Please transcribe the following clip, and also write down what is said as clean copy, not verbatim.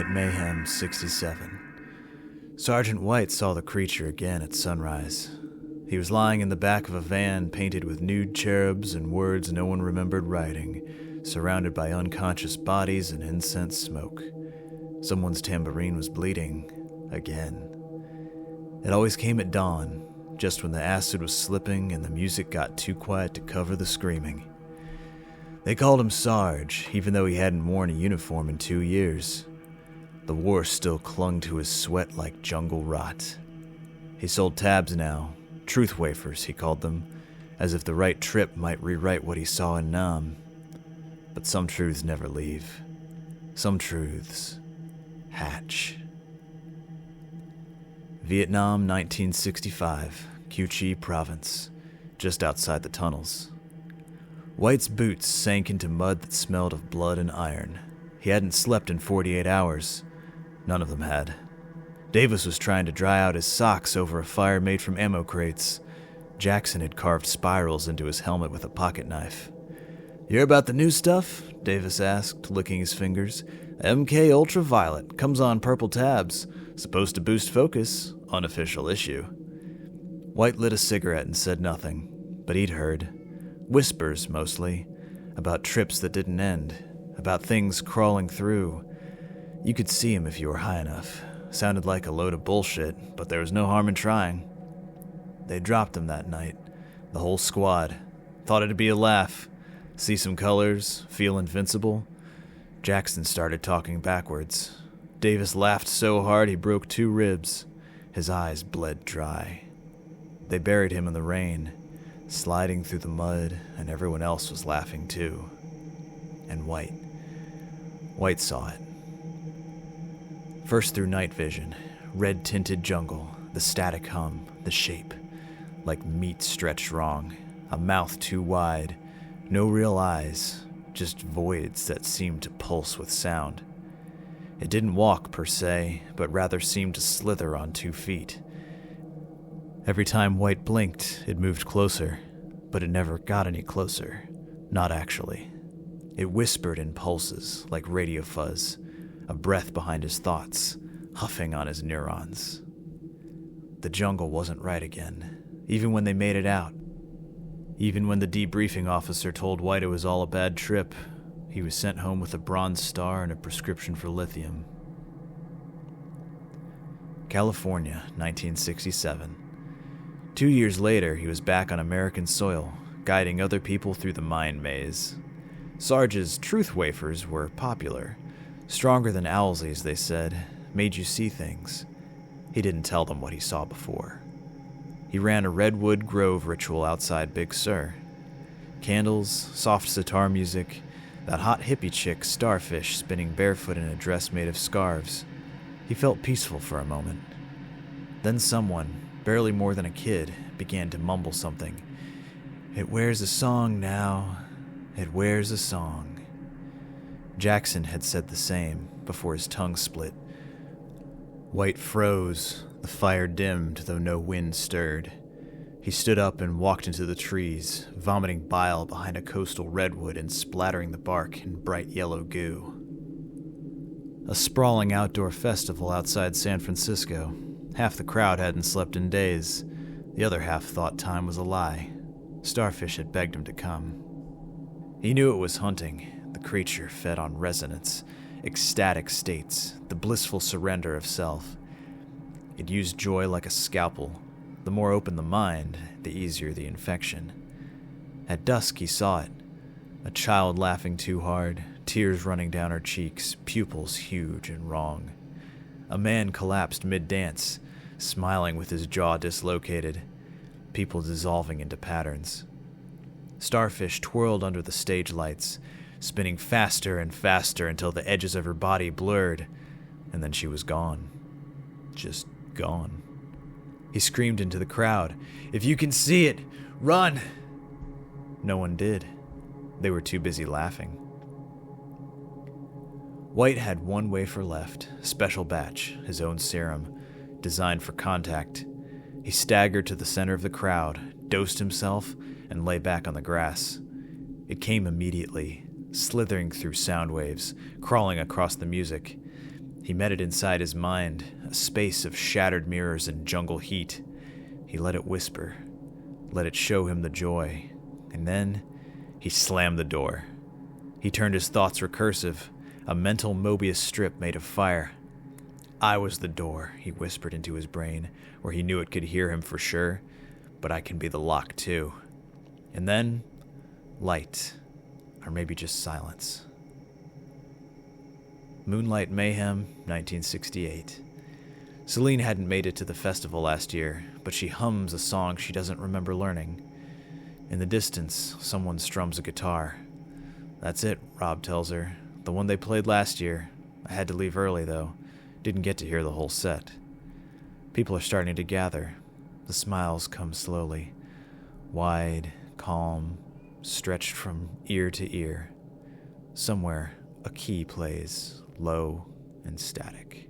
Night Mayhem 67. Sergeant White saw the creature again at sunrise. He was lying in the back of a van painted with nude cherubs and words no one remembered writing, surrounded by unconscious bodies and incense smoke. Someone's tambourine was bleeding again. It always came at dawn, just when the acid was slipping and the music got too quiet to cover the screaming. They called him Sarge, even though he hadn't worn a uniform in 2 years. The war still clung to his sweat like jungle rot. He sold tabs now, truth wafers he called them, as if the right trip might rewrite what he saw in Nam. But some truths never leave. Some truths hatch. Vietnam, 1965, Cu Chi Province, just outside the tunnels. White's boots sank into mud that smelled of blood and iron. He hadn't slept in 48 hours. None of them had. Davis was trying to dry out his socks over a fire made from ammo crates. Jackson had carved spirals into his helmet with a pocket knife. "Hear about the new stuff?" Davis asked, licking his fingers. "MK Ultraviolet. Comes on purple tabs. Supposed to boost focus. Unofficial issue." White lit a cigarette and said nothing, but he'd heard. Whispers, mostly, about trips that didn't end, about things crawling through. You could see him if you were high enough. Sounded like a load of bullshit, but there was no harm in trying. They dropped him that night, the whole squad. Thought it'd be a laugh. See some colors, feel invincible. Jackson started talking backwards. Davis laughed so hard he broke 2 ribs. His eyes bled dry. They buried him in the rain, sliding through the mud, and everyone else was laughing too. And White saw it. First through night vision, red-tinted jungle, the static hum, the shape, like meat stretched wrong, a mouth too wide, no real eyes, just voids that seemed to pulse with sound. It didn't walk per se, but rather seemed to slither on 2 feet. Every time White blinked, it moved closer, but it never got any closer. Not actually. It whispered in pulses, like radio fuzz, a breath behind his thoughts, huffing on his neurons. The jungle wasn't right again, even when they made it out. Even when the debriefing officer told White it was all a bad trip, he was sent home with a bronze star and a prescription for lithium. California, 1967. 2 years later, he was back on American soil, guiding other people through the mind maze. Sarge's truth wafers were popular. Stronger than Owlsey's, they said, made you see things. He didn't tell them what he saw before. He ran a Redwood Grove ritual outside Big Sur. Candles, soft sitar music, that hot hippie chick, Starfish, spinning barefoot in a dress made of scarves. He felt peaceful for a moment. Then someone, barely more than a kid, began to mumble something. "It wears a song now. It wears a song." Jackson had said the same before his tongue split. White froze, the fire dimmed though no wind stirred. He stood up and walked into the trees, vomiting bile behind a coastal redwood and splattering the bark in bright yellow goo. A sprawling outdoor festival outside San Francisco. Half the crowd hadn't slept in days. The other half thought time was a lie. Starfish had begged him to come. He knew it was hunting. The creature fed on resonance, ecstatic states, the blissful surrender of self. It used joy like a scalpel. The more open the mind, the easier the infection. At dusk he saw it. A child laughing too hard, tears running down her cheeks, pupils huge and wrong. A man collapsed mid-dance, smiling with his jaw dislocated, people dissolving into patterns. Starfish twirled under the stage lights, spinning faster and faster until the edges of her body blurred, and then she was gone. Just gone. He screamed into the crowd, "If you can see it, run!" No one did. They were too busy laughing. White had 1 wafer left, special batch, his own serum, designed for contact. He staggered to the center of the crowd, dosed himself, and lay back on the grass. It came immediately, slithering through sound waves, crawling across the music. He met it inside his mind, a space of shattered mirrors and jungle heat. He let it whisper, let it show him the joy, and then he slammed the door. He turned his thoughts recursive, a mental Mobius strip made of fire. I was the door, he whispered into his brain, where he knew it could hear him for sure, but I can be the lock too. And then, light, or maybe just silence. Moonlight Mayhem, 1968. Celine hadn't made it to the festival last year, but she hums a song she doesn't remember learning. In the distance, someone strums a guitar. That's it, Rob tells her. The one they played last year. I had to leave early, though. Didn't get to hear the whole set. People are starting to gather. The smiles come slowly. Wide, calm, stretched from ear to ear. Somewhere, a key plays, low and static.